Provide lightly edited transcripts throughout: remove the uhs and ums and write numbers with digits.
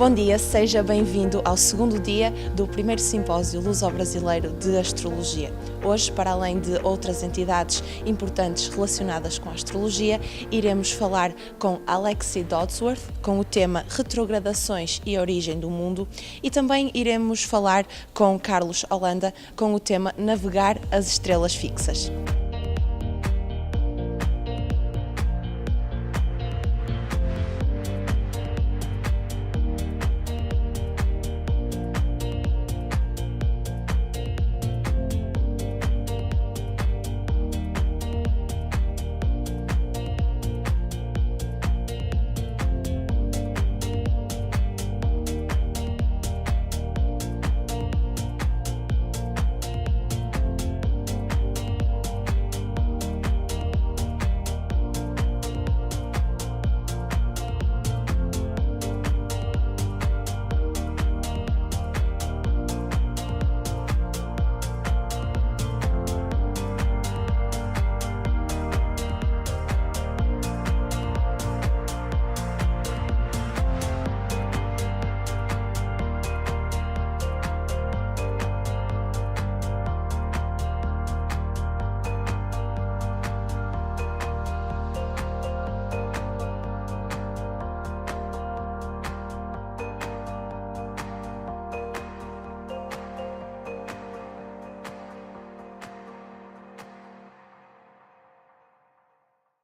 Bom dia, seja bem-vindo ao segundo dia do primeiro simpósio Luso-Brasileiro de Astrologia. Hoje, para além de outras entidades importantes relacionadas com a astrologia, iremos falar com Alexey Dodsworth, com o tema Retrogradações e Origem do Mundo, e também iremos falar com Carlos Holanda, com o tema Navegar as Estrelas Fixas.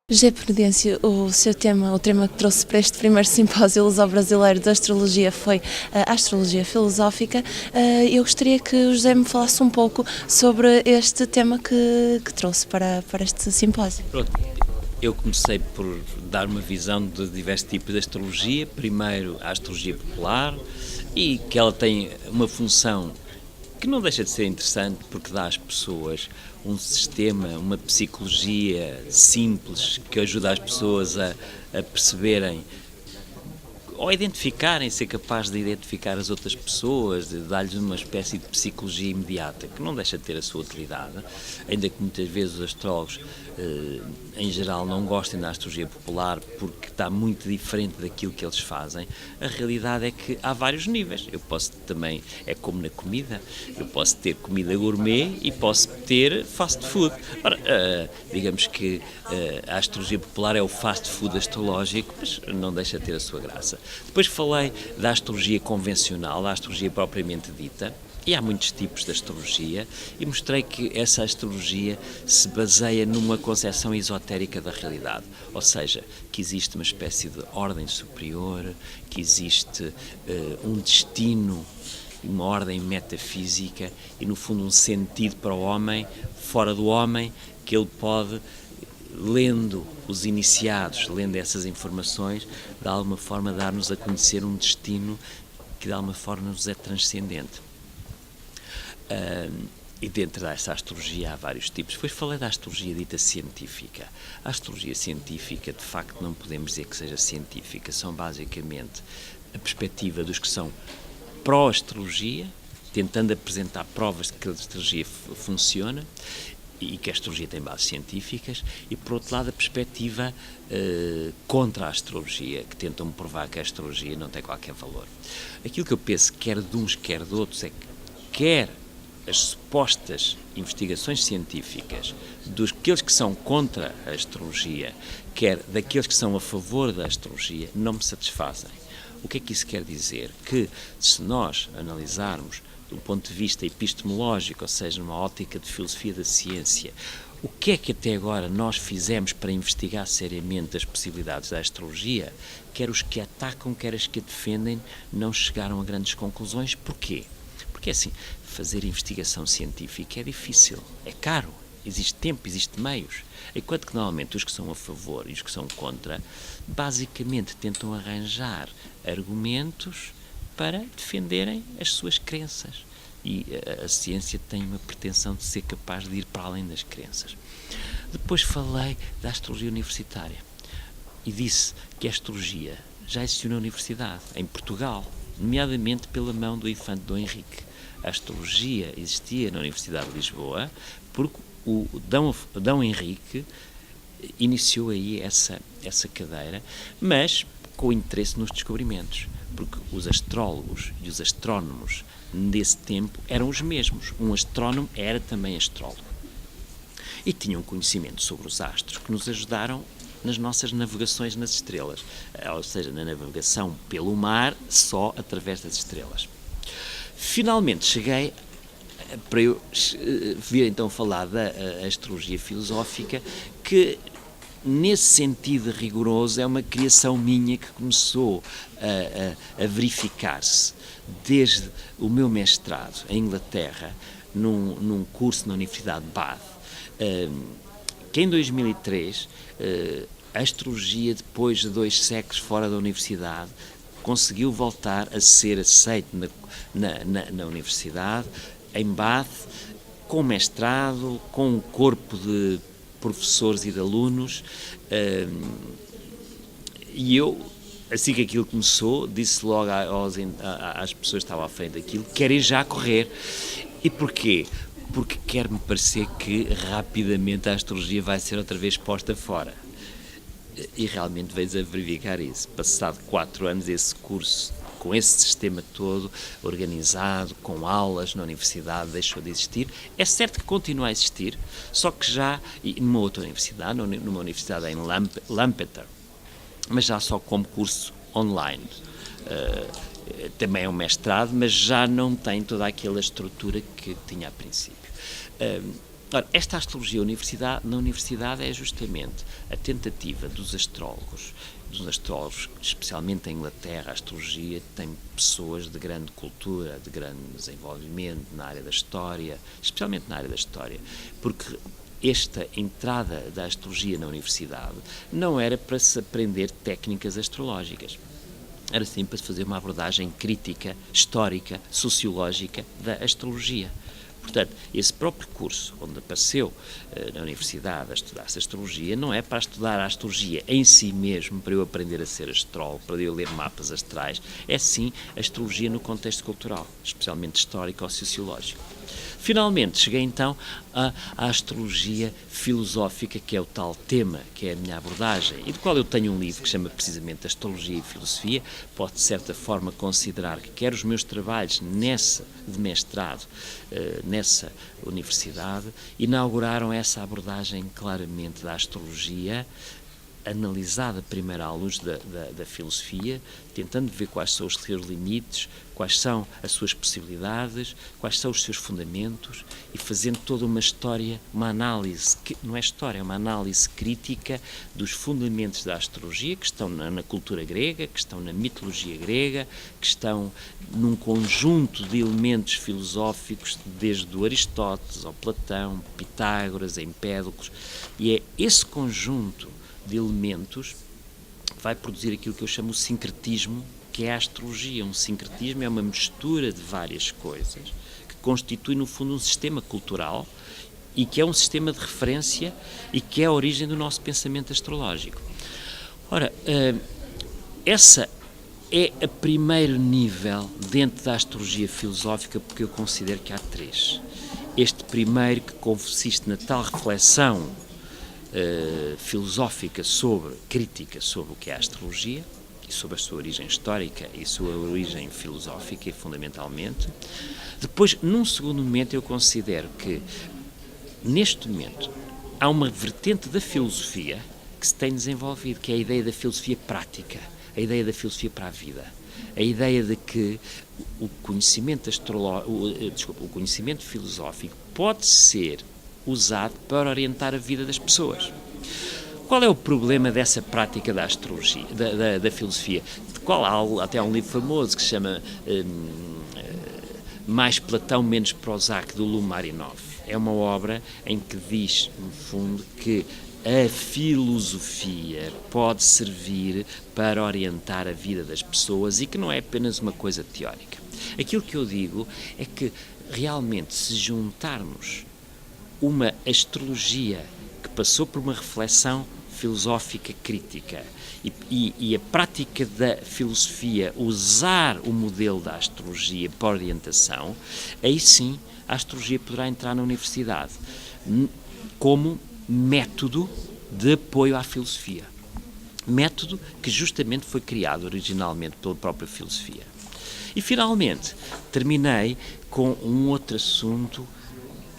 José Prudêncio, o tema que trouxe para este primeiro simpósio Luso-Brasileiro de Astrologia foi a Astrologia Filosófica. Eu gostaria que o José me falasse um pouco sobre este tema que trouxe para este simpósio. Pronto, eu comecei por dar uma visão de diversos tipos de astrologia. Primeiro, a astrologia popular, e que ela tem uma função que não deixa de ser interessante, porque dá às pessoas um sistema, uma psicologia simples, que ajuda as pessoas a perceberem ou identificarem, ser capaz de identificar as outras pessoas, de dar-lhes uma espécie de psicologia imediata, que não deixa de ter a sua utilidade, ainda que muitas vezes os astrólogos, em geral, não gostem da astrologia popular porque está muito diferente daquilo que eles fazem. A realidade é que há vários níveis. Eu posso também, é como na comida, eu posso ter comida gourmet e posso ter fast food. Ora, digamos que a astrologia popular é o fast food astrológico, mas não deixa de ter a sua graça. Depois falei da astrologia convencional, da astrologia propriamente dita, e há muitos tipos de astrologia, e mostrei que essa astrologia se baseia numa concepção esotérica da realidade, ou seja, que existe uma espécie de ordem superior, que existe um destino, uma ordem metafísica e, no fundo, um sentido para o homem, fora do homem, que ele pode, lendo os iniciados, lendo essas informações, de alguma forma dar-nos a conhecer um destino que de alguma forma nos é transcendente. E dentro dessa astrologia há vários tipos. Depois falei da astrologia dita científica. A astrologia científica, de facto, não podemos dizer que seja científica, são basicamente a perspectiva dos que são pró-astrologia, tentando apresentar provas de que a astrologia funciona e que a astrologia tem bases científicas, e por outro lado a perspectiva contra a astrologia, que tentam provar que a astrologia não tem qualquer valor. Aquilo que eu penso, quer de uns, quer de outros, é que quer as supostas investigações científicas daqueles que são contra a astrologia, quer daqueles que são a favor da astrologia, não me satisfazem. O que é que isso quer dizer? Que se nós analisarmos do ponto de vista epistemológico, ou seja, numa ótica de filosofia da ciência, o que é que até agora nós fizemos para investigar seriamente as possibilidades da astrologia, quer os que atacam, quer os que a defendem, não chegaram a grandes conclusões. Porquê? Porque, assim, fazer investigação científica é difícil, é caro, existe tempo, existe meios, enquanto que normalmente os que são a favor e os que são contra, basicamente tentam arranjar argumentos para defenderem as suas crenças. E a ciência tem uma pretensão de ser capaz de ir para além das crenças. Depois falei da astrologia universitária e disse que a astrologia já existiu na universidade, em Portugal, nomeadamente pela mão do infante Dom Henrique. A astrologia existia na Universidade de Lisboa porque o Dom Henrique iniciou aí essa cadeira, mas com interesse nos descobrimentos. porque os astrólogos e os astrónomos desse tempo eram os mesmos. Um astrónomo era também astrólogo. E tinham conhecimento sobre os astros que nos ajudaram nas nossas navegações nas estrelas, ou seja, na navegação pelo mar só através das estrelas. Finalmente cheguei para eu vir então falar da astrologia filosófica, que nesse sentido rigoroso é uma criação minha que começou a verificar-se desde o meu mestrado em Inglaterra, num curso na Universidade de Bath, que em 2003 a astrologia, depois de 2 séculos fora da universidade, conseguiu voltar a ser aceite na universidade, em Bath, com mestrado, com um corpo de professores e de alunos, e eu, assim que aquilo começou, disse logo às pessoas que estavam à frente daquilo, querem já correr. E porquê? Porque quer-me parecer que rapidamente a astrologia vai ser outra vez posta fora. E realmente veio a verificar isso. Passado 4 anos, esse curso, com esse sistema todo organizado, com aulas na universidade, deixou de existir. É certo que continua a existir, só que já numa outra universidade, numa universidade em Lampeter, mas já só como curso online. Também é um mestrado, mas já não tem toda aquela estrutura que tinha a princípio. Ora, esta astrologia na universidade é justamente a tentativa dos astrólogos, especialmente em Inglaterra. A astrologia tem pessoas de grande cultura, de grande desenvolvimento na área da história, especialmente na área da história, porque esta entrada da astrologia na universidade não era para se aprender técnicas astrológicas. Era sim para se fazer uma abordagem crítica, histórica, sociológica da astrologia. Portanto, esse próprio curso, onde apareceu na universidade a estudar-se astrologia, não é para estudar a astrologia em si mesmo, para eu aprender a ser astrólogo, para eu ler mapas astrais, é sim a astrologia no contexto cultural, especialmente histórico ou sociológico. Finalmente, cheguei então à astrologia filosófica, que é o tal tema, que é a minha abordagem, e do qual eu tenho um livro que chama precisamente Astrologia e Filosofia. Pode, de certa forma, considerar que quer os meus trabalhos de mestrado nessa universidade inauguraram essa abordagem claramente da astrologia, analisada primeiro à luz da filosofia, tentando ver quais são os seus limites, quais são as suas possibilidades, quais são os seus fundamentos, e fazendo toda uma história, uma análise, não é história, é uma análise crítica dos fundamentos da astrologia, que estão na cultura grega, que estão na mitologia grega, que estão num conjunto de elementos filosóficos, desde o Aristóteles ao Platão, Pitágoras, Empédocles, e é esse conjunto de elementos que vai produzir aquilo que eu chamo de sincretismo, que é a astrologia. Um sincretismo é uma mistura de várias coisas que constitui, no fundo, um sistema cultural e que é um sistema de referência e que é a origem do nosso pensamento astrológico. Ora, essa é a primeiro nível dentro da astrologia filosófica, porque eu considero que há 3. Este primeiro, que consiste na tal reflexão filosófica crítica sobre o que é a astrologia e sobre a sua origem histórica e sua origem filosófica, e fundamentalmente. Depois, num segundo momento, eu considero que neste momento há uma vertente da filosofia que se tem desenvolvido, que é a ideia da filosofia prática, a ideia da filosofia para a vida, a ideia de que o conhecimento filosófico pode ser usado para orientar a vida das pessoas. Qual é o problema dessa prática da astrologia, da filosofia? De qual há até um livro famoso que se chama Mais Platão, Menos Prozac, do Lumarinov. É uma obra em que diz, no fundo, que a filosofia pode servir para orientar a vida das pessoas e que não é apenas uma coisa teórica. Aquilo que eu digo é que, realmente, se juntarmos uma astrologia que passou por uma reflexão filosófica crítica e a prática da filosofia usar o modelo da astrologia para orientação, aí sim a astrologia poderá entrar na universidade como método de apoio à filosofia. método que justamente foi criado originalmente pela própria filosofia. E finalmente terminei com um outro assunto,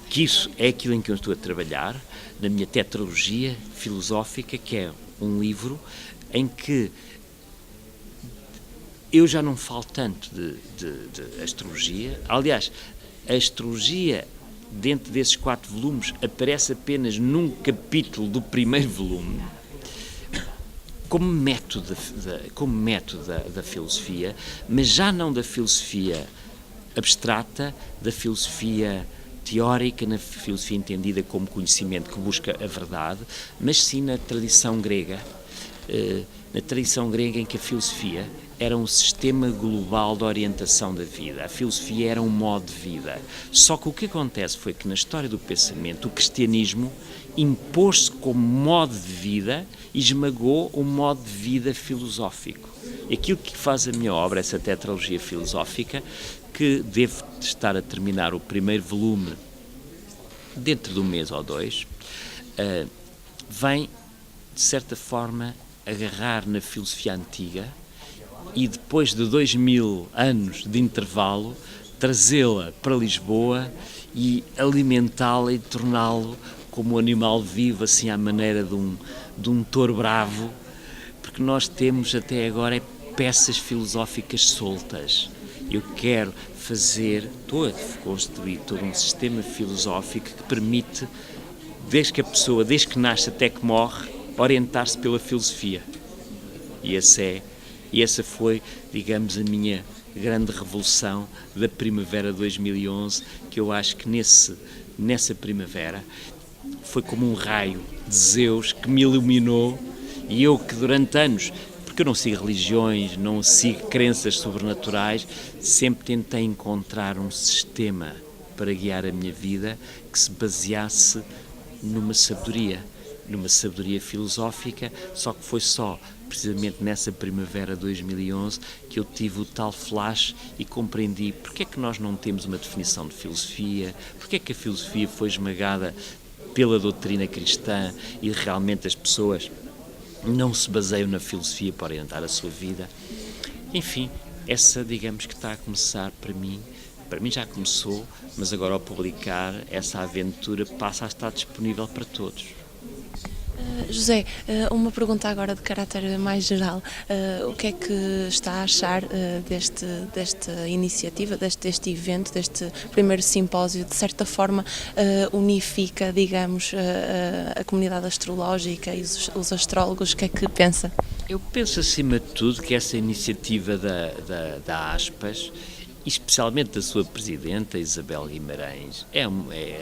que isso é aquilo em que eu estou a trabalhar, na minha tetralogia filosófica, que é um livro em que eu já não falo tanto de astrologia. Aliás, a astrologia, dentro desses 4 volumes, aparece apenas num capítulo do primeiro volume, como método da filosofia, mas já não da filosofia abstrata, da filosofia teórica, na filosofia entendida como conhecimento que busca a verdade, mas sim na tradição grega, em que a filosofia era um sistema global de orientação da vida. A filosofia era um modo de vida. Só que o que acontece foi que na história do pensamento o cristianismo impôs-se como modo de vida e esmagou o modo de vida filosófico. E aquilo que faz a minha obra, essa tetralogia filosófica, que devo estar a terminar o primeiro volume dentro de um mês ou 2, vem, de certa forma, agarrar na filosofia antiga e depois de 2000 anos de intervalo, trazê-la para Lisboa e alimentá-la e torná-lo como um animal vivo, assim à maneira de um touro bravo, porque nós temos até agora peças filosóficas soltas. Eu quero estou a construir todo um sistema filosófico que permite, desde que nasce até que morre, orientar-se pela filosofia. E essa foi, digamos, a minha grande revolução da primavera de 2011, que eu acho que nessa primavera foi como um raio de Zeus que me iluminou, e eu que durante anos, porque eu não sigo religiões, não sigo crenças sobrenaturais, sempre tentei encontrar um sistema para guiar a minha vida que se baseasse numa sabedoria filosófica, só que foi só precisamente nessa primavera de 2011 que eu tive o tal flash e compreendi porque é que nós não temos uma definição de filosofia, porque é que a filosofia foi esmagada pela doutrina cristã e realmente as pessoas não se baseiam na filosofia para orientar a sua vida. Enfim, essa, digamos que está a começar para mim já começou, mas agora ao publicar essa aventura passa a estar disponível para todos. José, uma pergunta agora de caráter mais geral. O que é que está a achar desta iniciativa, deste evento, deste primeiro simpósio? De certa forma, unifica, digamos, a comunidade astrológica e os astrólogos. O que é que pensa? Eu penso, acima de tudo, que essa iniciativa da Aspas, especialmente da sua presidenta, Isabel Guimarães,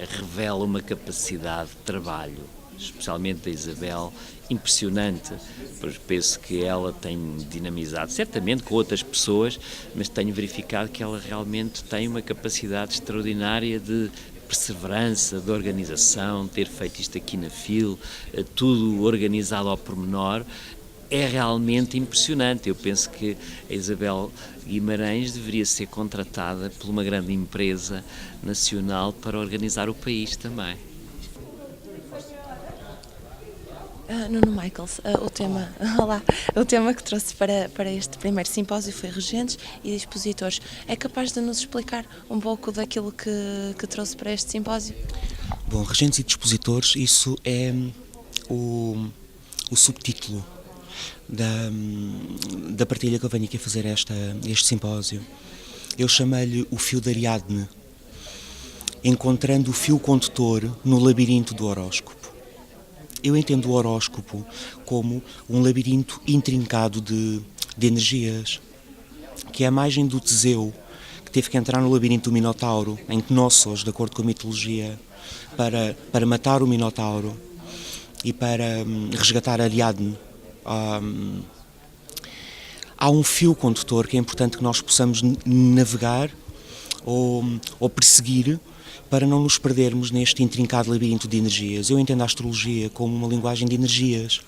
revela uma capacidade de trabalho, especialmente da Isabel, impressionante, pois penso que ela tem dinamizado, certamente com outras pessoas, mas tenho verificado que ela realmente tem uma capacidade extraordinária de perseverança, de organização, ter feito isto aqui na FIL, tudo organizado ao pormenor. É realmente impressionante. Eu penso que a Isabel Guimarães deveria ser contratada por uma grande empresa nacional para organizar o país também. Nuno Michaels, o tema que trouxe para este primeiro simpósio foi regentes e expositores. É capaz de nos explicar um pouco daquilo que trouxe para este simpósio? Bom, regentes e expositores, isso é o subtítulo da partilha que eu venho aqui a fazer este simpósio. Eu chamei-lhe o fio de Ariadne, encontrando o fio condutor no labirinto do horóscopo. Eu entendo o horóscopo como um labirinto intrincado de energias, que é a imagem do Teseu, que teve que entrar no labirinto do Minotauro, em Knossos, de acordo com a mitologia, para matar o Minotauro e para resgatar Ariadne. Há um fio condutor que é importante que nós possamos navegar ou perseguir para não nos perdermos neste intrincado labirinto de energias. Eu entendo a astrologia como uma linguagem de energias,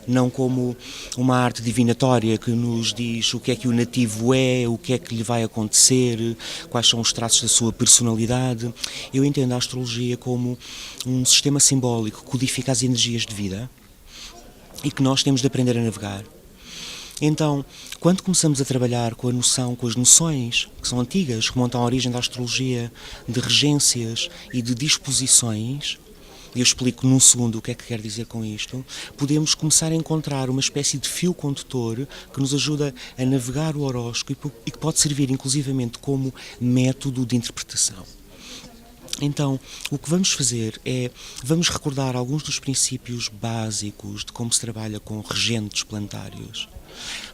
não como uma arte divinatória que nos diz o que é que o nativo é, o que é que lhe vai acontecer, quais são os traços da sua personalidade. Eu entendo a astrologia como um sistema simbólico que codifica as energias de vida e que nós temos de aprender a navegar. Então, quando começamos a trabalhar com as noções que são antigas, que remontam à origem da astrologia, de regências e de disposições, e eu explico num segundo o que é que quero dizer com isto, podemos começar a encontrar uma espécie de fio condutor que nos ajuda a navegar o horóscopo e que pode servir inclusivamente como método de interpretação. Então, o que vamos fazer é, vamos recordar alguns dos princípios básicos de como se trabalha com regentes planetários.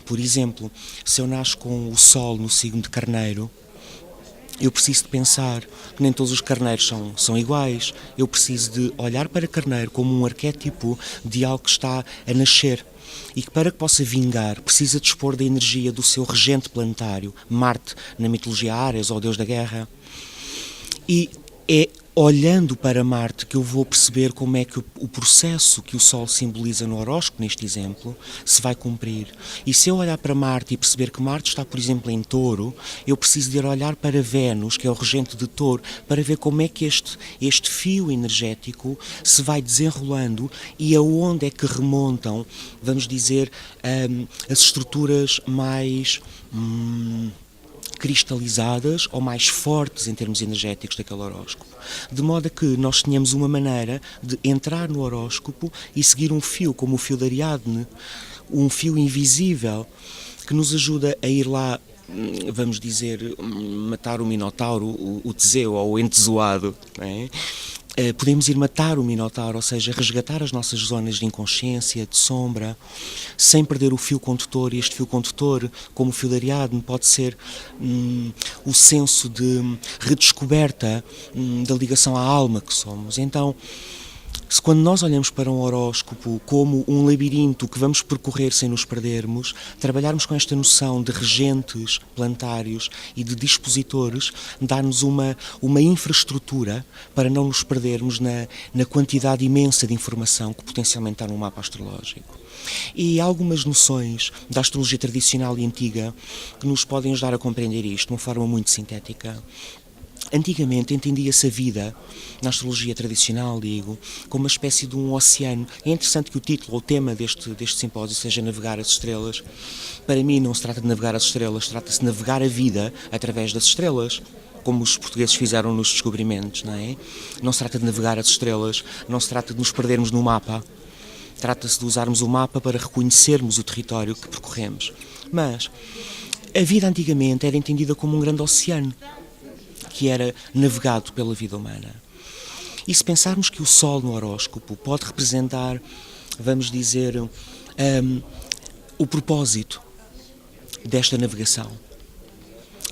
Por exemplo, se eu nasço com o Sol no signo de Carneiro, eu preciso de pensar que nem todos os carneiros são iguais. Eu preciso de olhar para Carneiro como um arquétipo de algo que está a nascer e que, para que possa vingar, precisa dispor da energia do seu regente planetário, Marte, na mitologia Áries, ou Deus da Guerra. E é olhando para Marte que eu vou perceber como é que o processo que o Sol simboliza no horóscopo, neste exemplo, se vai cumprir. E se eu olhar para Marte e perceber que Marte está, por exemplo, em Touro, eu preciso de olhar para Vênus, que é o regente de Touro, para ver como é que este fio energético se vai desenrolando e aonde é que remontam, vamos dizer, as estruturas mais cristalizadas ou mais fortes em termos energéticos daquele horóscopo. De modo a que nós tenhamos uma maneira de entrar no horóscopo e seguir um fio, como o fio de Ariadne, um fio invisível, que nos ajuda a ir lá, vamos dizer, matar o Minotauro, o Teseu ou o Entesoado, não é? Podemos ir matar o Minotauro, ou seja, resgatar as nossas zonas de inconsciência, de sombra, sem perder o fio condutor. E este fio condutor, como o fio de Ariadne, pode ser o senso de redescoberta da ligação à alma que somos. Então, se quando nós olhamos para um horóscopo como um labirinto que vamos percorrer sem nos perdermos, trabalharmos com esta noção de regentes planetários e de dispositores, dá-nos uma infraestrutura para não nos perdermos na quantidade imensa de informação que potencialmente está num mapa astrológico. E há algumas noções da astrologia tradicional e antiga que nos podem ajudar a compreender isto de uma forma muito sintética. Antigamente entendia-se a vida, na astrologia tradicional, digo, como uma espécie de um oceano. É interessante que o título ou o tema deste simpósio seja Navegar as Estrelas. Para mim não se trata de navegar as estrelas, trata-se de navegar a vida através das estrelas, como os portugueses fizeram nos descobrimentos, não é? Não se trata de navegar as estrelas, não se trata de nos perdermos no mapa. Trata-se de usarmos o mapa para reconhecermos o território que percorremos. Mas a vida antigamente era entendida como um grande oceano, que era navegado pela vida humana. E se pensarmos que o Sol no horóscopo pode representar, vamos dizer, o propósito desta navegação,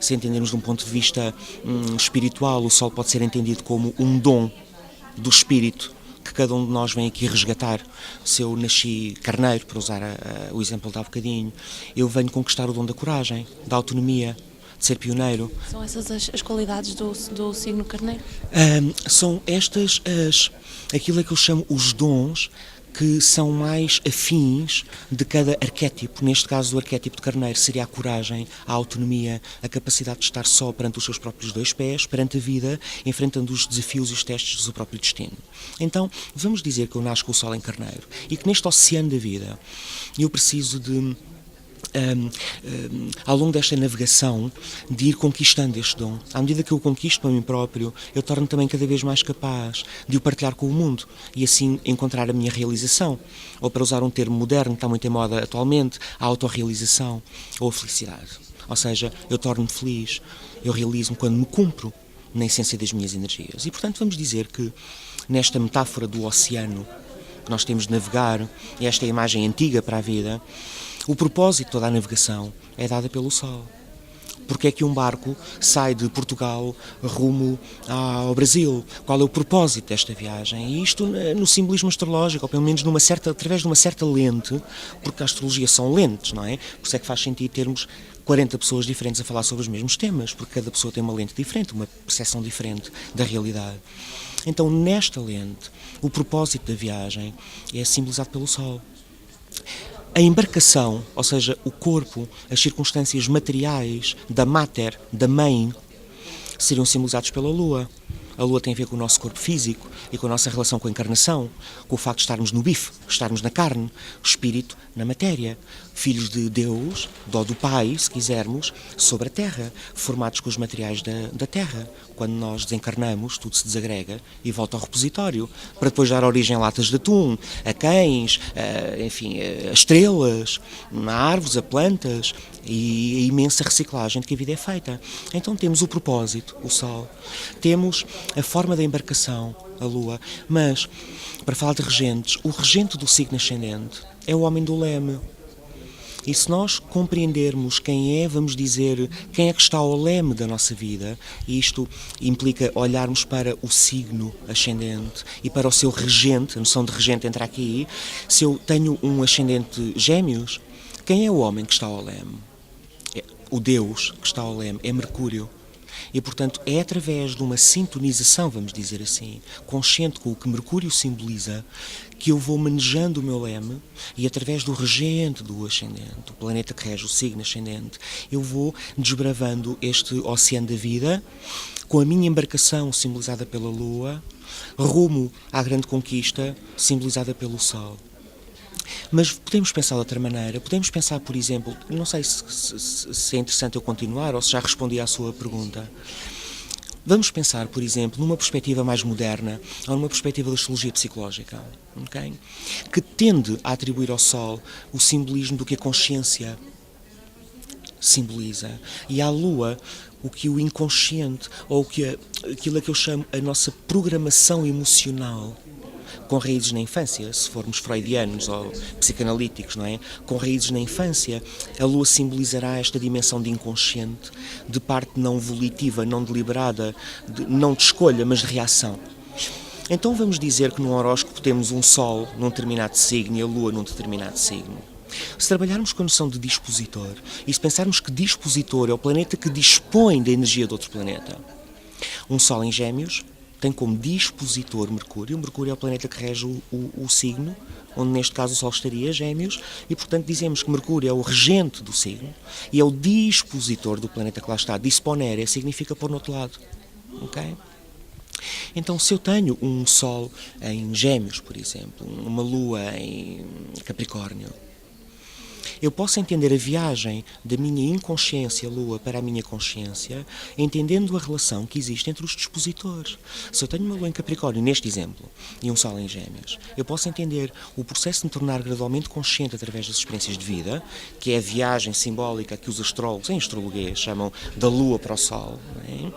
se entendermos de um ponto de vista espiritual, o Sol pode ser entendido como um dom do espírito que cada um de nós vem aqui resgatar. Se eu nasci carneiro, para usar o exemplo de há bocadinho, eu venho conquistar o dom da coragem, da autonomia, de ser pioneiro. São essas as qualidades do signo carneiro? São estas aquilo que eu chamo os dons que são mais afins de cada arquétipo. Neste caso, o arquétipo de carneiro seria a coragem, a autonomia, a capacidade de estar só perante os seus próprios dois pés, perante a vida, enfrentando os desafios e os testes do seu próprio destino. Então, vamos dizer que eu nasço com o Sol em carneiro e que neste oceano da vida eu preciso de ao longo desta navegação, de ir conquistando este dom. À medida que eu conquisto a mim próprio, eu torno-me também cada vez mais capaz de o partilhar com o mundo e assim encontrar a minha realização. Ou, para usar um termo moderno que está muito em moda atualmente, a autorrealização ou a felicidade. Ou seja, eu torno-me feliz, eu realizo-me quando me cumpro na essência das minhas energias. E, portanto, vamos dizer que nesta metáfora do oceano que nós temos de navegar, e esta é a imagem antiga para a vida, o propósito de toda a navegação é dada pelo Sol. Porque é que um barco sai de Portugal rumo ao Brasil? Qual é o propósito desta viagem? E isto no simbolismo astrológico, ou pelo menos através de uma certa lente, porque a astrologia são lentes, não é? Por isso é que faz sentido termos 40 pessoas diferentes a falar sobre os mesmos temas, porque cada pessoa tem uma lente diferente, uma percepção diferente da realidade. Então, nesta lente, o propósito da viagem é simbolizado pelo Sol. A embarcação, ou seja, o corpo, as circunstâncias materiais da mater, da mãe, seriam simbolizados pela Lua. A lua tem a ver com o nosso corpo físico e com a nossa relação com a encarnação, com o facto de estarmos no bife, estarmos na carne, o espírito na matéria, filhos de Deus, do Pai, se quisermos, sobre a Terra, formados com os materiais da Terra. Quando nós desencarnamos, tudo se desagrega e volta ao repositório, para depois dar origem a latas de atum, a cães, a estrelas, a árvores, a plantas e a imensa reciclagem de que a vida é feita. Então temos o propósito, o Sol, temos a forma da embarcação, a Lua, mas, para falar de regentes, o regente do signo ascendente é o homem do leme. E se nós compreendermos quem é, vamos dizer, quem é que está ao leme da nossa vida, e isto implica olharmos para o signo ascendente e para o seu regente, a noção de regente entra aqui. Se eu tenho um ascendente Gêmeos, quem é o homem que está ao leme? O Deus que está ao leme é Mercúrio. E, portanto, é através de uma sintonização, vamos dizer assim, consciente com o que Mercúrio simboliza, que eu vou manejando o meu leme e, através do regente do ascendente, o planeta que rege o signo ascendente, eu vou desbravando este oceano da vida com a minha embarcação simbolizada pela Lua, rumo à grande conquista simbolizada pelo Sol. Mas podemos pensar de outra maneira, podemos pensar, por exemplo, não sei se é interessante eu continuar ou se já respondi à sua pergunta. Vamos pensar, por exemplo, numa perspectiva mais moderna, ou numa perspectiva da astrologia psicológica, okay? Que tende a atribuir ao Sol o simbolismo do que a consciência simboliza, e à Lua o que o inconsciente, ou aquilo a que eu chamo a nossa programação emocional, com raízes na infância, se formos freudianos ou psicanalíticos, não é? Com raízes na infância, a Lua simbolizará esta dimensão de inconsciente, de parte não volitiva, não deliberada, não de escolha, mas de reação. Então vamos dizer que num horóscopo temos um Sol num determinado signo e a Lua num determinado signo. Se trabalharmos com a noção de dispositor, e se pensarmos que dispositor é o planeta que dispõe da energia de outro planeta, um Sol em Gêmeos tem como dispositor Mercúrio. O Mercúrio é o planeta que rege o signo, onde neste caso o Sol estaria Gêmeos, e portanto dizemos que Mercúrio é o regente do signo e é o dispositor do planeta que lá está. Disponere significa pôr no outro lado. Okay? Então, se eu tenho um Sol em Gêmeos, por exemplo, uma Lua em Capricórnio, eu posso entender a viagem da minha inconsciência, Lua, para a minha consciência, entendendo a relação que existe entre os dispositores. Se eu tenho uma Lua em Capricórnio, neste exemplo, e um Sol em Gêmeos, eu posso entender o processo de me tornar gradualmente consciente através das experiências de vida, que é a viagem simbólica que os astrólogos, em astrologuês, chamam da Lua para o Sol, não é?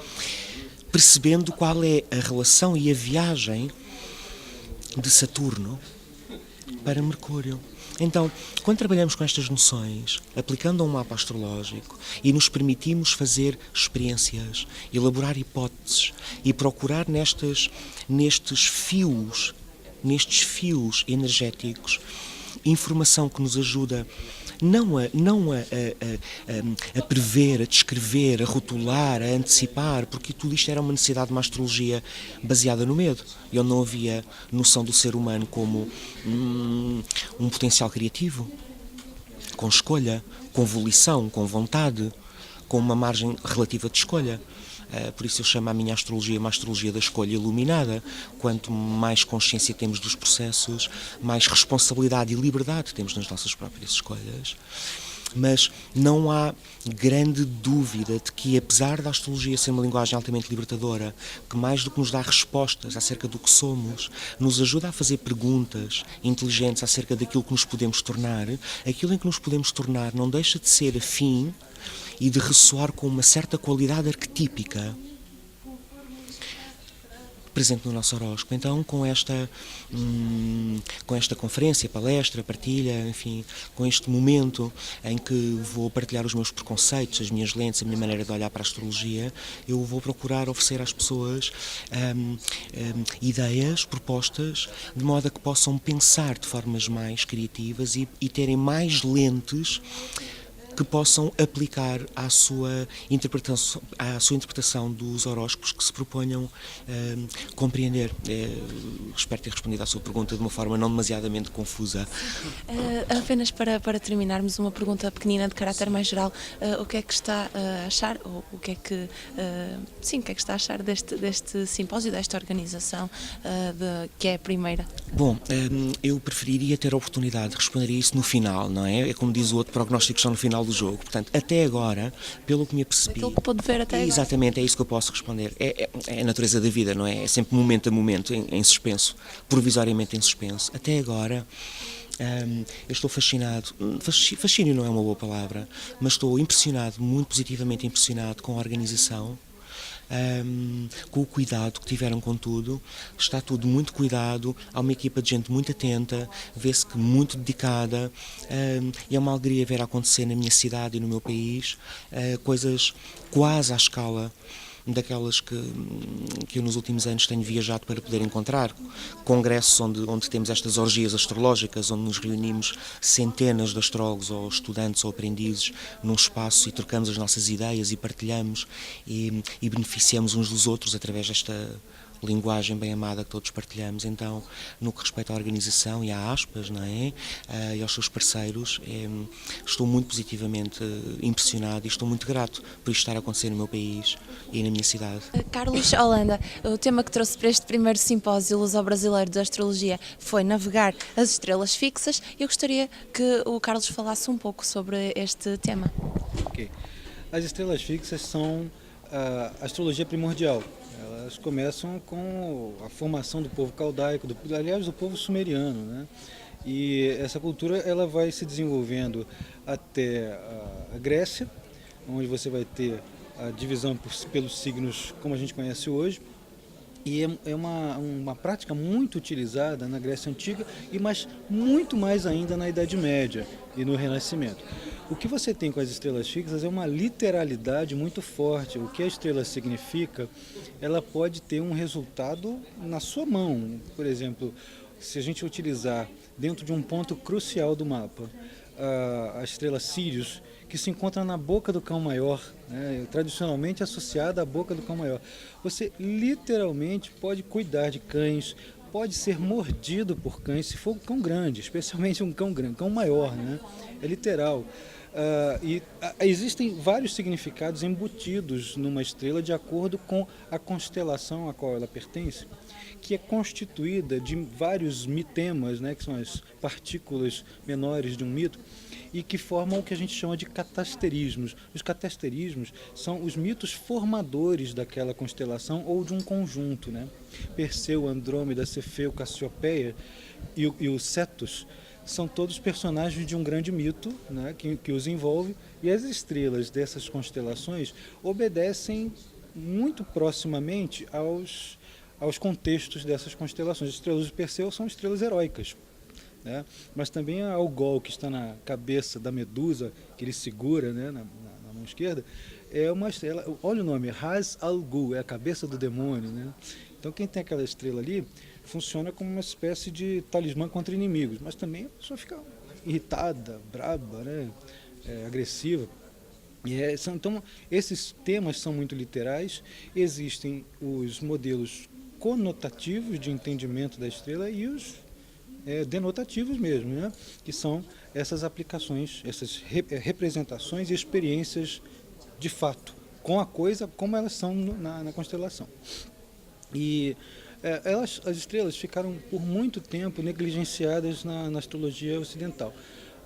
Percebendo qual é a relação e a viagem de Saturno para Mercúrio. Então, quando trabalhamos com estas noções, aplicando a um mapa astrológico e nos permitimos fazer experiências, elaborar hipóteses e procurar nestes fios energéticos, informação que nos ajuda não a prever, a descrever, a rotular, a antecipar, porque tudo isto era uma necessidade de uma astrologia baseada no medo, e onde não havia noção do ser humano como um potencial criativo, com escolha, com volição, com vontade, com uma margem relativa de escolha. Por isso eu chamo a minha astrologia uma astrologia da escolha iluminada. Quanto mais consciência temos dos processos, mais responsabilidade e liberdade temos nas nossas próprias escolhas. Mas não há grande dúvida de que, apesar da astrologia ser uma linguagem altamente libertadora, que mais do que nos dá respostas acerca do que somos, nos ajuda a fazer perguntas inteligentes acerca daquilo que nos podemos tornar, aquilo em que nos podemos tornar não deixa de ser afim e de ressoar com uma certa qualidade arquetípica presente no nosso horóscopo. Então, com esta conferência, palestra, partilha, enfim, com este momento em que vou partilhar os meus preconceitos, as minhas lentes, a minha maneira de olhar para a astrologia, eu vou procurar oferecer às pessoas ideias, propostas, de modo a que possam pensar de formas mais criativas e terem mais lentes que possam aplicar à sua interpretação dos horóscopos que se proponham compreender. Espero ter respondido à sua pergunta de uma forma não demasiadamente confusa. Apenas para terminarmos, uma pergunta pequenina de caráter mais geral. O que é que está a achar, ou o que é que está a achar deste simpósio, desta organização, que é a primeira? Bom, eu preferiria ter a oportunidade de responder a isso no final, não é? É como diz o outro, prognósticos são no final do jogo. Portanto, até agora, pelo que me apercebi... Aquilo que pôde ver até agora. Exatamente, é isso que eu posso responder. É a natureza da vida, não é? É sempre momento a momento, em suspenso, provisoriamente em suspenso. Até agora... eu estou fascinado, fascínio não é uma boa palavra, mas estou impressionado, muito positivamente impressionado com a organização, com o cuidado que tiveram com tudo. Está tudo muito cuidado, há uma equipa de gente muito atenta, vê-se que muito dedicada, e é uma alegria ver acontecer na minha cidade e no meu país coisas quase à escala daquelas que eu nos últimos anos tenho viajado para poder encontrar, congressos onde temos estas orgias astrológicas, onde nos reunimos centenas de astrólogos ou estudantes ou aprendizes num espaço e trocamos as nossas ideias e partilhamos e beneficiamos uns dos outros através desta linguagem bem amada que todos partilhamos. Então, no que respeita à organização e à Aspas, não é? E aos seus parceiros, estou muito positivamente impressionado e estou muito grato por isto estar a acontecer no meu país e na minha cidade. Carlos Holanda, o tema que trouxe para este primeiro simpósio luso-brasileiro de astrologia foi navegar as estrelas fixas. Eu gostaria que o Carlos falasse um pouco sobre este tema. Ok. As estrelas fixas são a astrologia primordial. Elas começam com a formação do povo caldaico, aliás, do povo sumeriano, né? E essa cultura ela vai se desenvolvendo até a Grécia, onde você vai ter a divisão pelos signos como a gente conhece hoje. E é uma prática muito utilizada na Grécia Antiga, mas muito mais ainda na Idade Média e no Renascimento. O que você tem com as estrelas fixas é uma literalidade muito forte. O que a estrela significa, ela pode ter um resultado na sua mão. Por exemplo, se a gente utilizar dentro de um ponto crucial do mapa, a estrela Sirius, que se encontra na boca do cão maior, né, tradicionalmente associada à boca do cão maior. Você literalmente pode cuidar de cães, pode ser mordido por cães, se for um cão grande, especialmente um cão grande, cão maior, né? É literal. Existem vários significados embutidos numa estrela de acordo com a constelação a qual ela pertence, que é constituída de vários mitemas, né, que são as partículas menores de um mito, e que formam o que a gente chama de catasterismos. Os catasterismos são os mitos formadores daquela constelação ou de um conjunto, né? Perseu, Andrômeda, Cefeu, Cassiopeia e o Cetus são todos personagens de um grande mito, né, que os envolve, e as estrelas dessas constelações obedecem muito proximamente aos contextos dessas constelações. As estrelas de Perseu são estrelas heróicas, né? Mas também a Algol, que está na cabeça da Medusa, que ele segura, né, na mão esquerda, é uma estrela, olha o nome, Ras Al-Ghul, é a cabeça do demônio, né? Então quem tem aquela estrela ali funciona como uma espécie de talismã contra inimigos, mas também a pessoa fica irritada, braba, né, agressiva. Então esses temas são muito literais. Existem os modelos conotativos de entendimento da estrela e os denotativos mesmo, né? Que são essas aplicações, essas representações e experiências de fato com a coisa como elas são na constelação. E as estrelas ficaram por muito tempo negligenciadas na astrologia ocidental.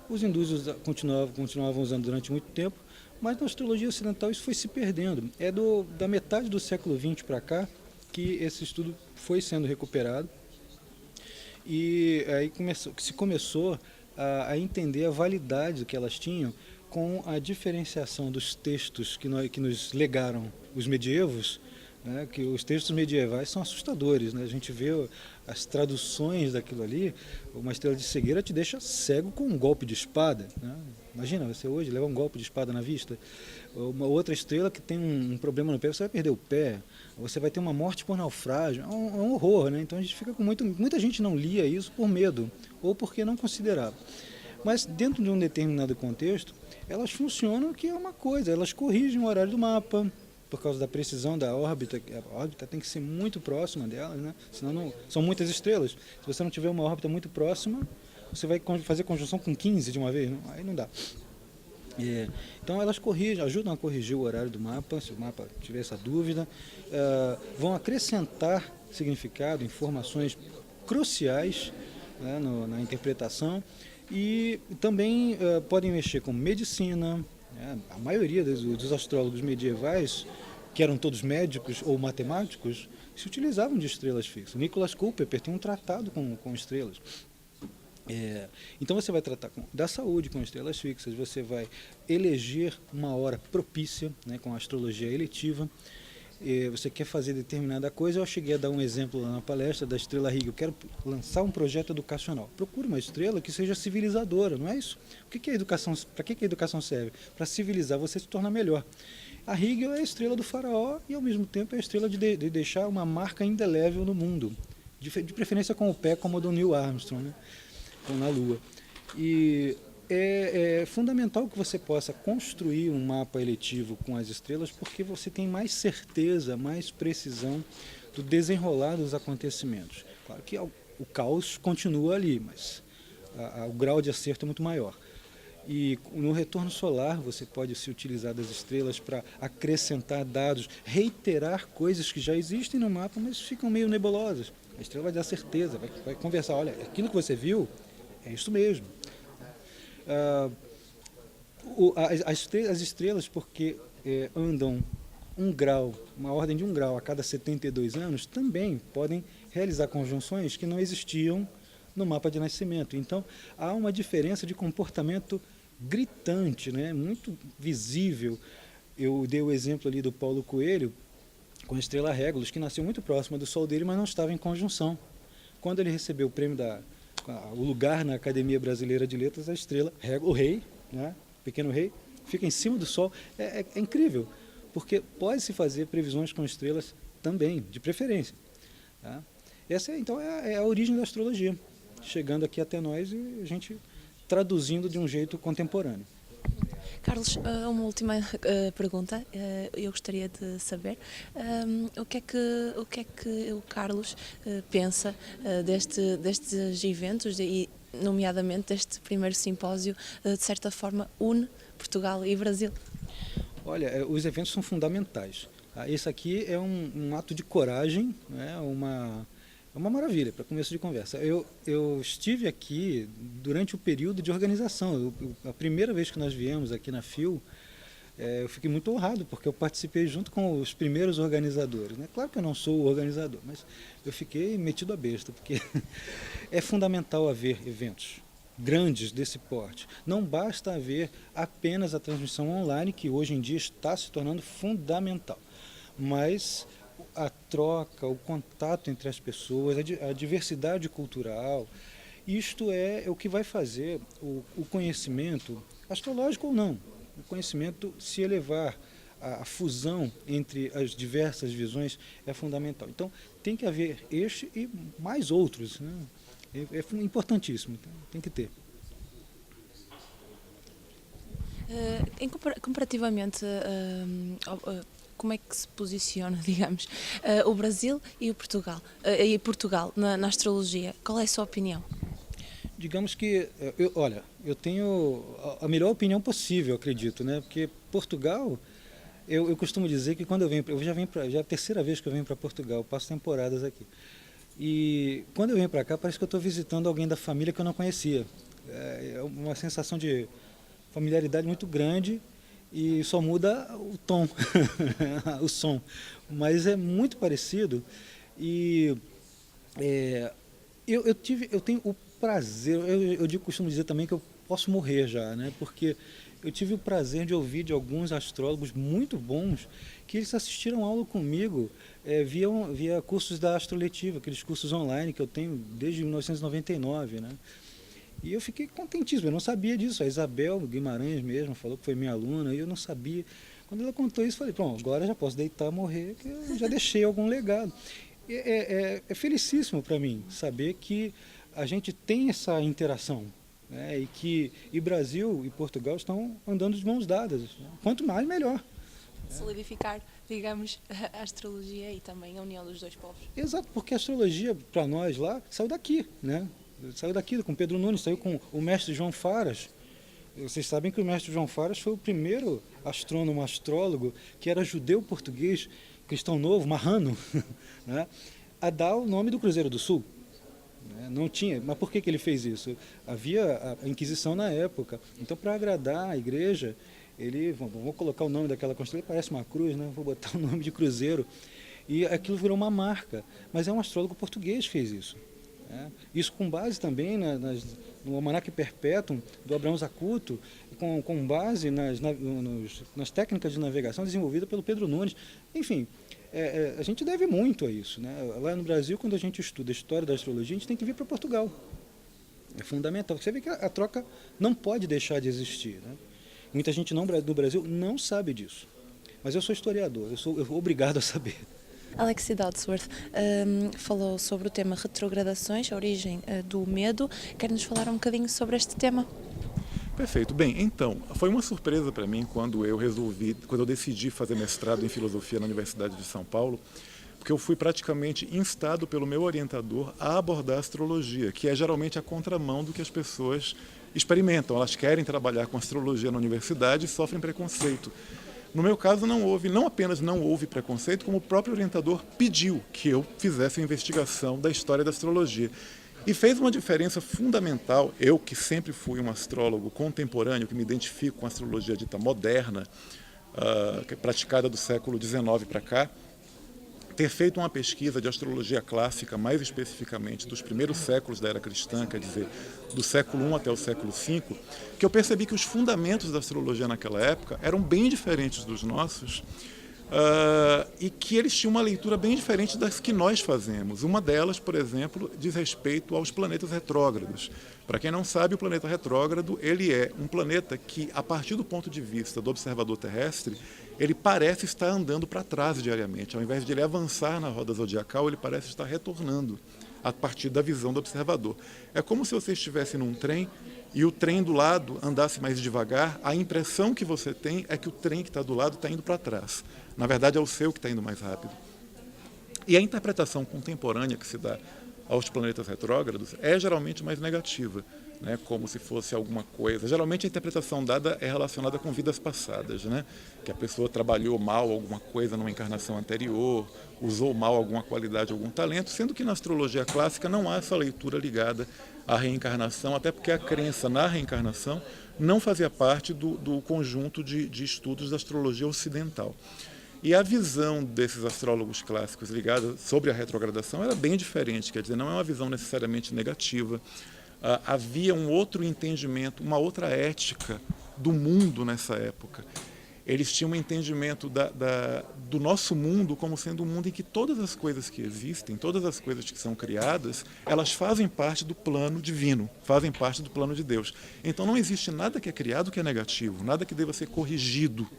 Os hindus continuavam usando durante muito tempo, mas na astrologia ocidental isso foi se perdendo. É da metade do século XX para cá que esse estudo foi sendo recuperado. E aí se começou a entender a validade que elas tinham com a diferenciação dos textos que nos legaram os medievos, né, que os textos medievais são assustadores, né? A gente vê as traduções daquilo ali. Uma estrela de cegueira te deixa cego com um golpe de espada, né? Imagina você hoje levar um golpe de espada na vista. Uma outra estrela que tem um problema no pé, você vai perder o pé, você vai ter uma morte por naufrágio. É um horror, né? Então a gente fica com muita gente não lia isso por medo ou porque não considerava. Mas dentro de um determinado contexto, elas funcionam que é uma coisa, elas corrigem o horário do mapa, por causa da precisão da órbita. A órbita tem que ser muito próxima delas, né? Senão são muitas estrelas. Se você não tiver uma órbita muito próxima, você vai fazer conjunção com 15 de uma vez, não? Aí não dá. Então elas ajudam a corrigir o horário do mapa, se o mapa tiver essa dúvida, vão acrescentar significado, informações cruciais, né, na interpretação, e também podem mexer com medicina. A maioria dos astrólogos medievais, que eram todos médicos ou matemáticos, se utilizavam de estrelas fixas. Nicholas Culpeper tem um tratado com estrelas. Então você vai tratar da saúde com estrelas fixas, você vai eleger uma hora propícia, né, com a astrologia eletiva. Você quer fazer determinada coisa. Eu cheguei a dar um exemplo lá na palestra da estrela Higgs. Eu quero lançar um projeto educacional. Procure uma estrela que seja civilizadora, não é isso? Para que a educação serve? Para civilizar, você se tornar melhor. A Higgs é a estrela do faraó e ao mesmo tempo é a estrela de deixar uma marca indelével no mundo, de preferência com o pé, como a do Neil Armstrong, né? Na Lua. E é fundamental que você possa construir um mapa eletivo com as estrelas, porque você tem mais certeza, mais precisão do desenrolar dos acontecimentos. Claro que o caos continua ali, mas o grau de acerto é muito maior. E no retorno solar você pode se utilizar das estrelas para acrescentar dados, reiterar coisas que já existem no mapa, mas ficam meio nebulosas. A estrela vai dar certeza, vai conversar, olha, aquilo que você viu é isso mesmo. As estrelas, porque andam uma ordem de 1 grau a cada 72 anos, também podem realizar conjunções que não existiam no mapa de nascimento. Então, há uma diferença de comportamento gritante, né? Muito visível. Eu dei o exemplo ali do Paulo Coelho, com a estrela Regulus, que nasceu muito próxima do Sol dele, mas não estava em conjunção. Quando ele recebeu o prêmio o lugar na Academia Brasileira de Letras, a estrela, o rei, né, pequeno rei, fica em cima do Sol. É incrível, porque pode-se fazer previsões com estrelas também, de preferência. Tá? Essa então é a origem da astrologia, chegando aqui até nós e a gente traduzindo de um jeito contemporâneo. Carlos, uma última pergunta. Eu gostaria de saber o que é que o Carlos pensa destes eventos e, nomeadamente, deste primeiro simpósio, de certa forma, une Portugal e Brasil. Olha, os eventos são fundamentais. Esse aqui é um ato de coragem, né? É uma maravilha para começo de conversa. Eu estive aqui durante o período de organização. A primeira vez que nós viemos aqui na FIL, eu fiquei muito honrado, porque eu participei junto com os primeiros organizadores, né? Claro que eu não sou o organizador, mas eu fiquei metido a besta, porque é fundamental haver eventos grandes desse porte. Não basta haver apenas a transmissão online, que hoje em dia está se tornando fundamental, mas a troca, o contato entre as pessoas, a diversidade cultural, isto é o que vai fazer o conhecimento, astrológico ou não, o conhecimento se elevar. A fusão entre as diversas visões é fundamental. Então, tem que haver este e mais outros, né? É importantíssimo, tem que ter. Comparativamente, como é que se posiciona, digamos, o Brasil e Portugal na astrologia? Qual é a sua opinião? Digamos que, eu tenho a melhor opinião possível, acredito, né? Porque Portugal, eu costumo dizer que quando já é a terceira vez que eu venho para Portugal, eu passo temporadas aqui. E quando eu venho para cá, parece que eu estou visitando alguém da família que eu não conhecia. É uma sensação de familiaridade muito grande e só muda o tom, o som. Mas é muito parecido e eu tenho o prazer, eu costumo dizer também que eu posso morrer já, né? Porque eu tive o prazer de ouvir de alguns astrólogos muito bons que eles assistiram aula comigo via cursos da Astroletiva, aqueles cursos online que eu tenho desde 1999, né? E eu fiquei contentíssimo, eu não sabia disso. A Isabel Guimarães mesmo falou que foi minha aluna e eu não sabia. Quando ela contou isso, eu falei, pronto, agora já posso deitar, morrer, que eu já deixei algum legado. É felicíssimo para mim saber que a gente tem essa interação, né? E Brasil e Portugal estão andando de mãos dadas. Quanto mais, melhor. Solidificar, digamos, a astrologia e também a união dos dois povos. Exato, porque a astrologia, para nós lá, saiu daqui, né? Saiu daqui com Pedro Nunes, saiu com o mestre João Faras. Vocês sabem que o mestre João Faras foi o primeiro astrônomo, astrólogo, que era judeu português, cristão novo, marrano, né? A dar o nome do Cruzeiro do Sul. Não tinha, mas por que ele fez isso? Havia a Inquisição na época, então para agradar a igreja, vou colocar o nome daquela constelação, parece uma cruz, né? Vou botar o nome de Cruzeiro, e aquilo virou uma marca, mas é um astrólogo português que fez isso. Isso com base também no Almanaque Perpétuo do Abraão Zacuto, com base nas técnicas de navegação desenvolvidas pelo Pedro Nunes. Enfim, a gente deve muito a isso, né? Lá no Brasil, quando a gente estuda a história da astrologia, a gente tem que vir para Portugal. É fundamental. Você vê que a troca não pode deixar de existir, né? Muita gente do Brasil não sabe disso. Mas eu sou historiador, eu sou obrigado a saber. Alexi Dodsworth falou sobre o tema retrogradações, a origem do medo. Quer-nos falar um bocadinho sobre este tema? Perfeito. Bem, então, foi uma surpresa para mim quando eu decidi fazer mestrado em filosofia na Universidade de São Paulo, porque eu fui praticamente instado pelo meu orientador a abordar a astrologia, que é geralmente a contramão do que as pessoas experimentam. Elas querem trabalhar com astrologia na universidade e sofrem preconceito. No meu caso, não apenas não houve preconceito, como o próprio orientador pediu que eu fizesse a investigação da história da astrologia. E fez uma diferença fundamental, eu que sempre fui um astrólogo contemporâneo, que me identifico com a astrologia dita moderna, que é praticada do século XIX para cá, ter feito uma pesquisa de astrologia clássica, mais especificamente dos primeiros séculos da era cristã, quer dizer, do século I até o século V, que eu percebi que os fundamentos da astrologia naquela época eram bem diferentes dos nossos, e que eles tinham uma leitura bem diferente das que nós fazemos. Uma delas, por exemplo, diz respeito aos planetas retrógrados. Para quem não sabe, o planeta retrógrado ele é um planeta que, a partir do ponto de vista do observador terrestre, ele parece estar andando para trás diariamente. Ao invés de ele avançar na roda zodiacal, ele parece estar retornando a partir da visão do observador. É como se você estivesse num trem e o trem do lado andasse mais devagar, a impressão que você tem é que o trem que está do lado está indo para trás. Na verdade, é o seu que está indo mais rápido. E a interpretação contemporânea que se dá aos planetas retrógrados é geralmente mais negativa, né? Como se fosse alguma coisa. Geralmente a interpretação dada é relacionada com vidas passadas, né? Que a pessoa trabalhou mal alguma coisa numa encarnação anterior, usou mal alguma qualidade, algum talento, sendo que na astrologia clássica não há essa leitura ligada à reencarnação, até porque a crença na reencarnação não fazia parte do conjunto de estudos da astrologia ocidental. E a visão desses astrólogos clássicos ligada sobre a retrogradação era bem diferente, quer dizer, não é uma visão necessariamente negativa. Havia um outro entendimento, uma outra ética do mundo nessa época. Eles tinham um entendimento do nosso mundo como sendo um mundo em que todas as coisas que existem, todas as coisas que são criadas, elas fazem parte do plano divino, fazem parte do plano de Deus. Então não existe nada que é criado que é negativo, nada que deva ser corrigido.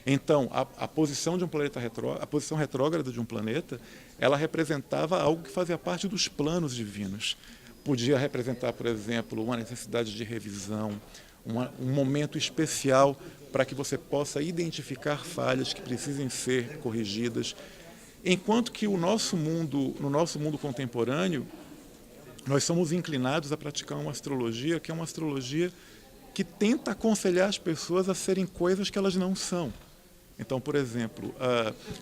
Então, a posição de um planeta a posição retrógrada de um planeta, ela representava algo que fazia parte dos planos divinos. Podia representar, por exemplo, uma necessidade de revisão, um momento especial para que você possa identificar falhas que precisem ser corrigidas. Enquanto que no nosso mundo contemporâneo, nós somos inclinados a praticar uma astrologia que é uma astrologia que tenta aconselhar as pessoas a serem coisas que elas não são. Então, por exemplo,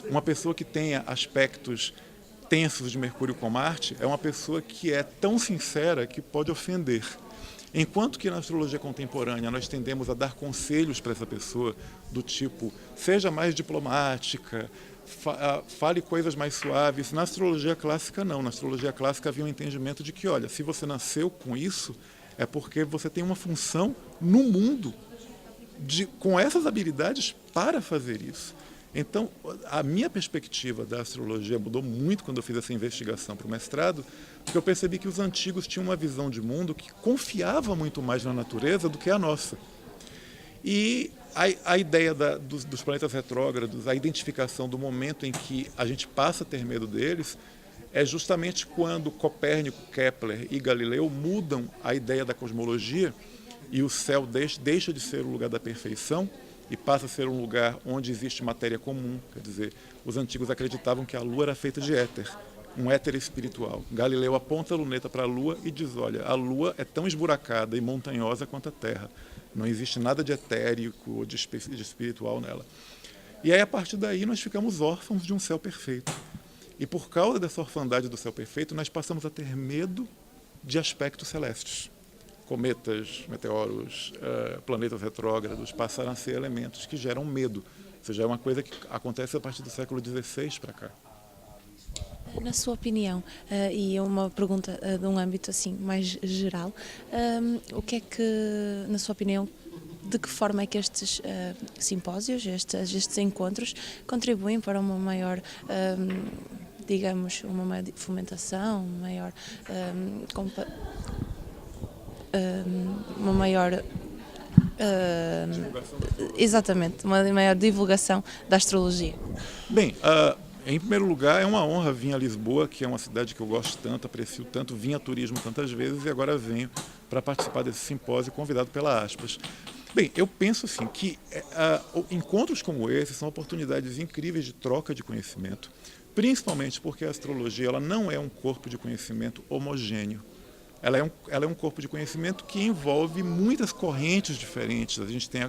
uma pessoa que tenha aspectos tensos de Mercúrio com Marte é uma pessoa que é tão sincera que pode ofender. Enquanto que na astrologia contemporânea nós tendemos a dar conselhos para essa pessoa do tipo, seja mais diplomática, fale coisas mais suaves. Na astrologia clássica não. Na astrologia clássica havia um entendimento de que, olha, se você nasceu com isso, é porque você tem uma função no mundo com essas habilidades para fazer isso. Então, a minha perspectiva da astrologia mudou muito quando eu fiz essa investigação para o mestrado, porque eu percebi que os antigos tinham uma visão de mundo que confiava muito mais na natureza do que a nossa. E a ideia dos planetas retrógrados, a identificação do momento em que a gente passa a ter medo deles, é justamente quando Copérnico, Kepler e Galileu mudam a ideia da cosmologia e o céu deixa de ser o lugar da perfeição e passa a ser um lugar onde existe matéria comum. Quer dizer, os antigos acreditavam que a Lua era feita de éter, um éter espiritual. Galileu aponta a luneta para a Lua e diz, olha, a Lua é tão esburacada e montanhosa quanto a Terra. Não existe nada de etérico ou de espiritual nela. E aí, a partir daí, nós ficamos órfãos de um céu perfeito. E por causa dessa orfandade do céu perfeito, nós passamos a ter medo de aspectos celestes. Cometas, meteoros, planetas retrógrados passaram a ser elementos que geram medo. Ou seja, é uma coisa que acontece a partir do século XVI para cá. Na sua opinião, e é uma pergunta de um âmbito assim mais geral, o que é que, na sua opinião, de que forma é que estes simpósios, estes encontros, contribuem para uma maior, digamos, uma maior fomentação, uma maior exatamente, uma maior divulgação da astrologia? Bem, em primeiro lugar, é uma honra vir a Lisboa, que é uma cidade que eu gosto tanto, aprecio tanto, vim a turismo tantas vezes e agora venho para participar desse simpósio convidado pela Aspas. Bem, eu penso assim que encontros como esse são oportunidades incríveis de troca de conhecimento, principalmente porque a astrologia ela não é um corpo de conhecimento homogêneo. Ela é um corpo de conhecimento que envolve muitas correntes diferentes.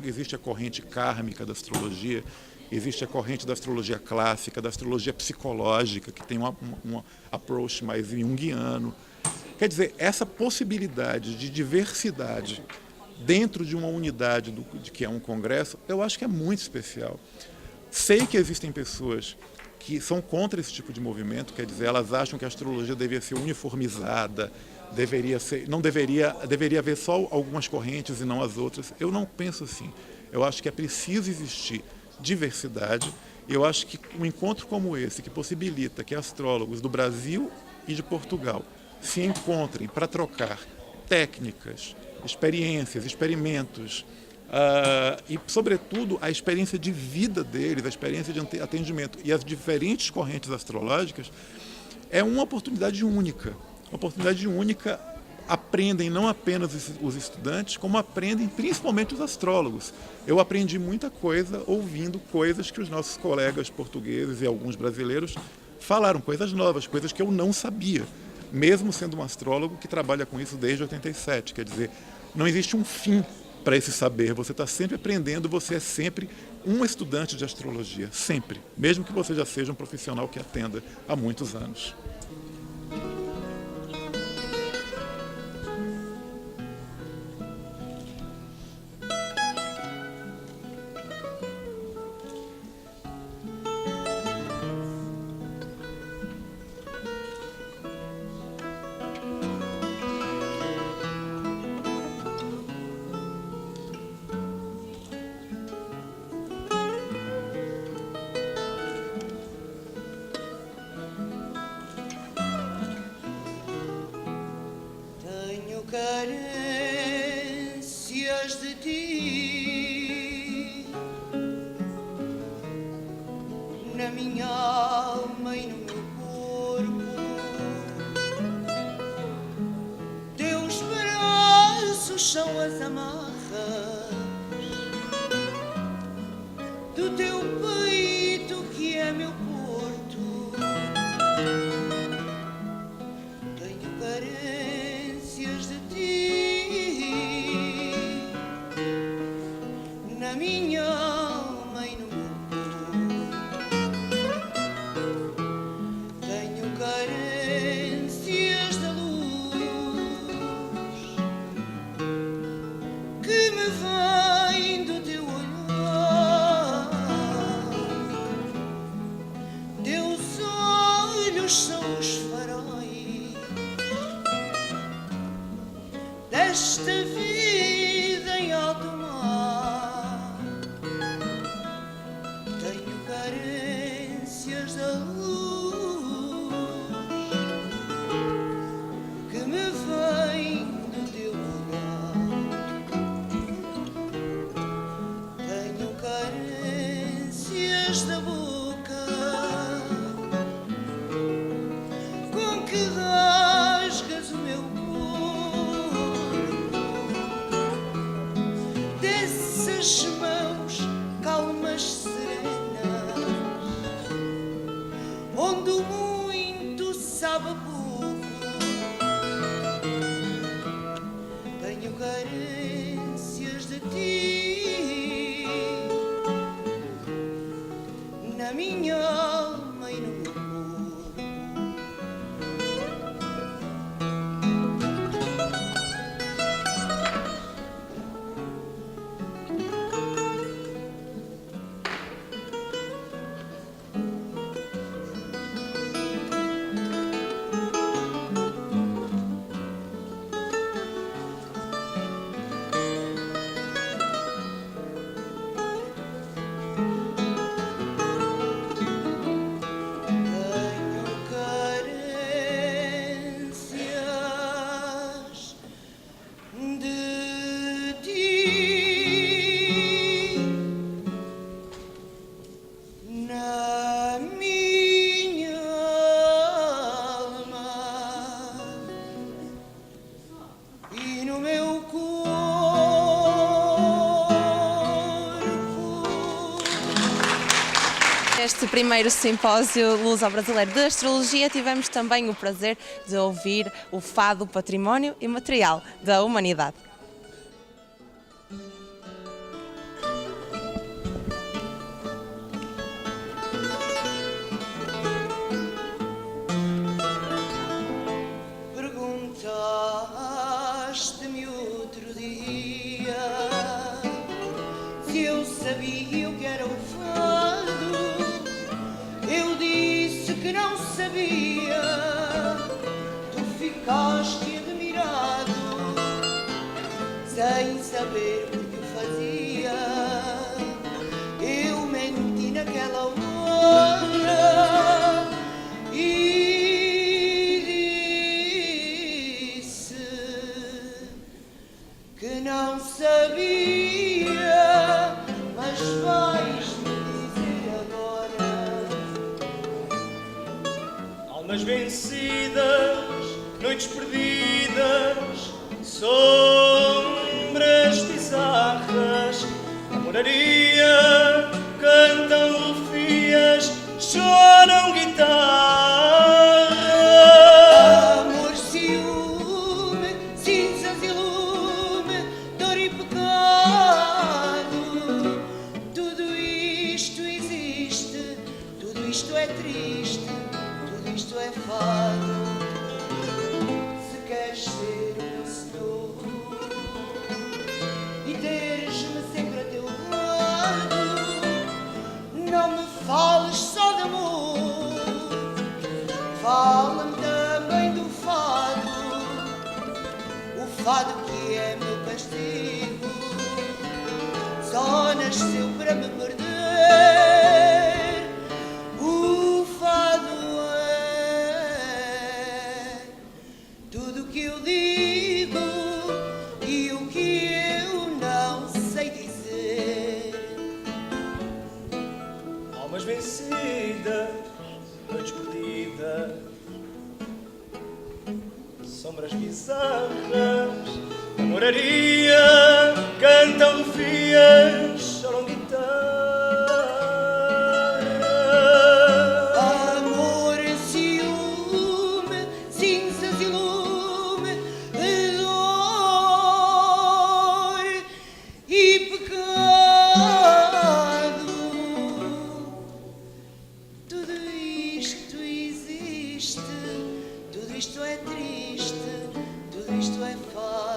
Existe a corrente kármica da astrologia, existe a corrente da astrologia clássica, da astrologia psicológica, que tem um approach mais junguiano. Quer dizer, essa possibilidade de diversidade dentro de uma unidade de que é um congresso, eu acho que é muito especial. Sei que existem pessoas que são contra esse tipo de movimento, quer dizer, elas acham que a astrologia deveria ser uniformizada, deveria haver só algumas correntes e não as outras. Eu não penso assim. Eu acho que é preciso existir diversidade. Eu acho que um encontro como esse, que possibilita que astrólogos do Brasil e de Portugal se encontrem para trocar técnicas, experiências, experimentos, e, sobretudo, a experiência de vida deles, a experiência de atendimento e as diferentes correntes astrológicas, é uma oportunidade única. Uma oportunidade única. Aprendem não apenas os estudantes, como aprendem principalmente os astrólogos. Eu aprendi muita coisa ouvindo coisas que os nossos colegas portugueses e alguns brasileiros falaram, coisas novas, coisas que eu não sabia, mesmo sendo um astrólogo que trabalha com isso desde 87. Quer dizer, não existe um fim para esse saber, você está sempre aprendendo, você é sempre um estudante de astrologia, sempre, mesmo que você já seja um profissional que atenda há muitos anos. Carências de ti na minha alma e no meu corpo, teus braços são as amarras do teu peito que é meu porto. Tenho carências de na minha alma e no meu corpo. Tenho carências da luz que me vem do teu olhar. Teus olhos são os faróis desta vida em alto mar. Tenho carências da luz que me vem do teu olhar. Tenho carências da boca rasgas o meu corpo dessas mãos calmas, serenas, onde o muito sabe pouco. Tenho carências de ti na minha alma e no meu corpo. Tenho carências de ti na minha alma e no meu corpo. Neste primeiro simpósio luso-brasileiro de astrologia tivemos também o prazer de ouvir o fado património imaterial da humanidade. Perguntaste-me outro dia se eu sabia o que era o fado. Eu disse que não sabia. Tu ficaste admirado, sem saber por que o fazia. Eu menti naquela hora e disse que não sabia, mas vais-me dizer agora. Almas vencidas, noites perdidas, sombras bizarras, namoraria, cantam lufias, choram guitarra. Amor, ciúme, cinzas e lume, dor e pecado, tudo isto existe, tudo isto é triste, tudo isto é fado. Se queres ser o vencedor e teres-me sempre a teu lado, não me fales só de amor, fala-me também do fado, o fado que é meu castigo, só nasceu para me perder. O fado é tudo o que eu digo e o que eu não sei dizer. Almas vencidas, noites perdidas, sombras bizarras, namoraria, cantam lufias, choram guitarra. Amor, ciúme, cinzas e lume, dor e pecado, tudo isto existe, tudo isto é triste, tudo isto é fado.